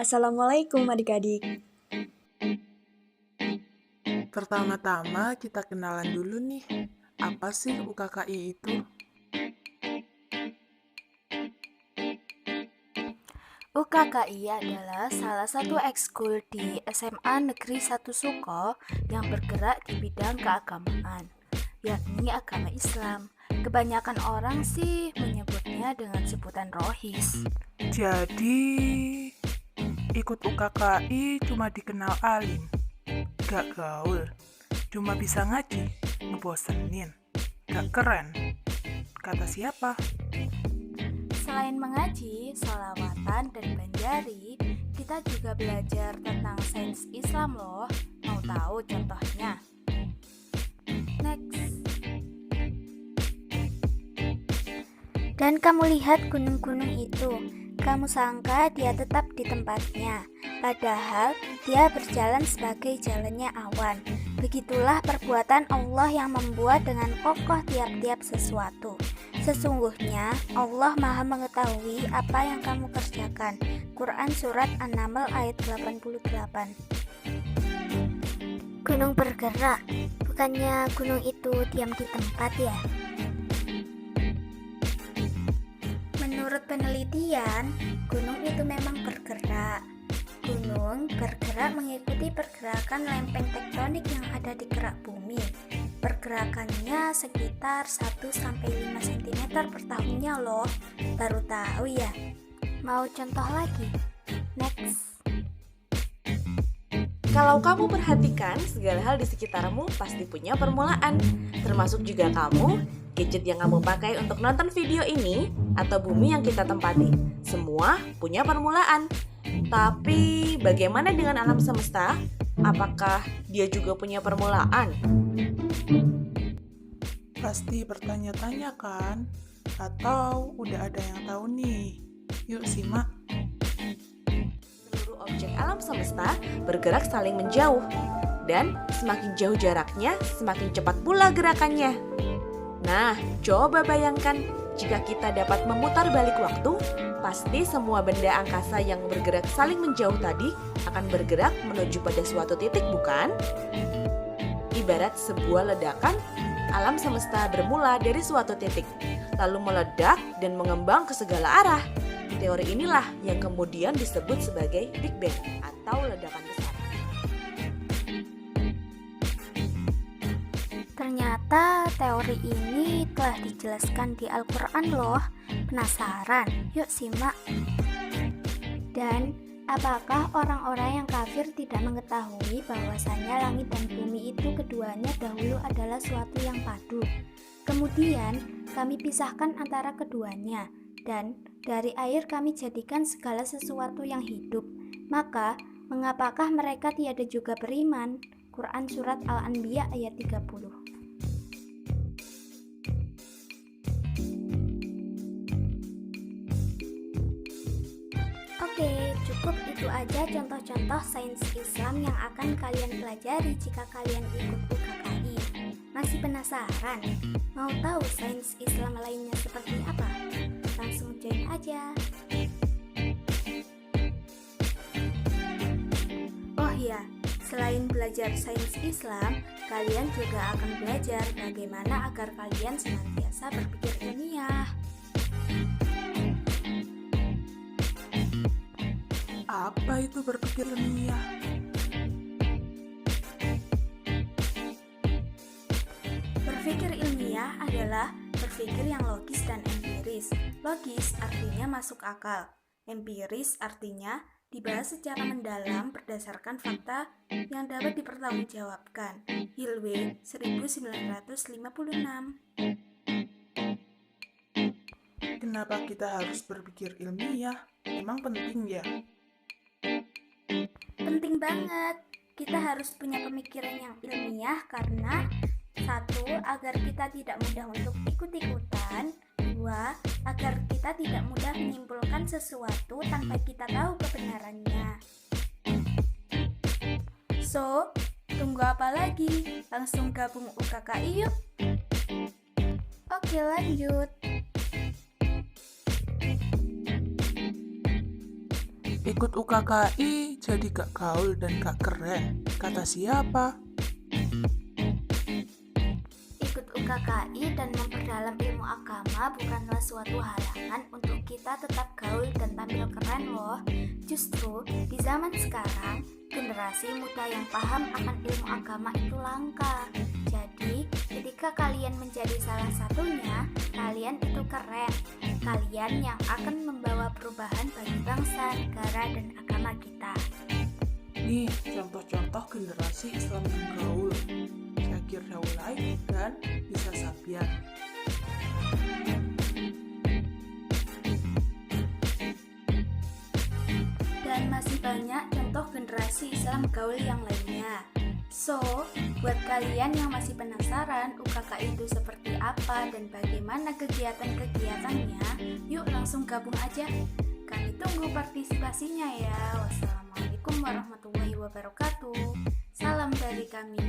Assalamualaikum adik-adik. Pertama-tama kita kenalan dulu nih. Apa sih UKKI itu? UKKI adalah salah satu ekskul di SMA Negeri 1 Suko yang bergerak di bidang keagamaan, yakni agama Islam. Kebanyakan orang sih menyebutnya dengan sebutan Rohis. Jadi, ikut UKKI cuma dikenal alim, gak gaul, cuma bisa ngaji, ngebosenin, gak keren. Kata siapa? Selain mengaji, sholawatan, dan banjari, kita juga belajar tentang sains Islam loh. Mau tahu contohnya? Next. Dan kamu lihat gunung-gunung itu, kamu sangka dia tetap di tempatnya, padahal dia berjalan sebagai jalannya awan. Begitulah perbuatan Allah yang membuat dengan kokoh tiap-tiap sesuatu. Sesungguhnya Allah Maha mengetahui apa yang kamu kerjakan. Quran Surat An-Naml ayat 88. Gunung bergerak, bukannya gunung itu diam di tempat ya? Menurut penelitian, gunung itu memang bergerak. Gunung bergerak mengikuti pergerakan lempeng tektonik yang ada di kerak bumi. Pergerakannya sekitar 1-5 cm per tahunnya loh. Baru tahu ya? Mau contoh lagi? Next. Kalau kamu perhatikan, segala hal di sekitarmu pasti punya permulaan. Termasuk juga kamu, gadget yang kamu pakai untuk nonton video ini, atau bumi yang kita tempati. Semua punya permulaan. Tapi bagaimana dengan alam semesta? Apakah dia juga punya permulaan? Pasti bertanya-tanya kan? Atau udah ada yang tahu nih? Yuk simak. Seluruh objek alam semesta bergerak saling menjauh. Dan semakin jauh jaraknya, semakin cepat pula gerakannya. Nah, coba bayangkan jika kita dapat memutar balik waktu, pasti semua benda angkasa yang bergerak saling menjauh tadi akan bergerak menuju pada suatu titik, bukan? Ibarat sebuah ledakan, alam semesta bermula dari suatu titik, lalu meledak dan mengembang ke segala arah. Teori inilah yang kemudian disebut sebagai Big Bang atau ledakan besar. Ternyata teori ini telah dijelaskan di Al-Quran loh. Penasaran? Yuk simak. Dan apakah orang-orang yang kafir tidak mengetahui bahwasannya langit dan bumi itu keduanya dahulu adalah suatu yang padu? Kemudian kami pisahkan antara keduanya, dan dari air kami jadikan segala sesuatu yang hidup. Maka mengapakah mereka tiada juga beriman? Quran Surat Al-Anbiya ayat 30. Oke, cukup itu aja contoh-contoh sains Islam yang akan kalian pelajari jika kalian ikut UKKI. Masih penasaran? Mau tahu sains Islam lainnya seperti apa? Langsung join aja. Oh ya, selain belajar sains Islam, kalian juga akan belajar bagaimana agar kalian senantiasa berpikir ilmiah. Apa itu berpikir ilmiah? Berpikir ilmiah adalah berpikir yang logis dan empiris. Logis artinya masuk akal. Empiris artinya dibahas secara mendalam berdasarkan fakta yang dapat dipertanggungjawabkan. Hilwe 1956. Kenapa kita harus berpikir ilmiah? Emang penting ya? Penting banget. Kita harus punya pemikiran yang ilmiah karena satu, agar kita tidak mudah untuk ikut-ikutan. Dua, agar kita tidak mudah menyimpulkan sesuatu tanpa kita tahu kebenarannya. So, tunggu apa lagi? Langsung gabung UKKI yuk. Oke, lanjut. Ikut UKKI jadi gak gaul dan gak keren. Kata siapa? Ikut UKKI dan memperdalam ilmu agama bukanlah suatu halangan untuk kita tetap gaul dan tampil keren loh. Justru di zaman sekarang, generasi muda yang paham akan ilmu agama itu langka. Jadi, ketika kalian menjadi salah satunya, kalian itu keren. Kalian yang akan membawa perubahan bagi bangsa, negara, dan agama kita. Nih, contoh-contoh generasi Islam yang gaul. Syakir Daulay dan Nisa Sabian. Dan masih banyak contoh generasi Islam gaul yang lainnya. So, buat kalian yang masih penasaran UKKI itu seperti apa dan bagaimana kegiatan-kegiatannya, yuk langsung gabung aja. Kami tunggu partisipasinya ya. Wassalamualaikum warahmatullahi wabarakatuh. Salam dari kami.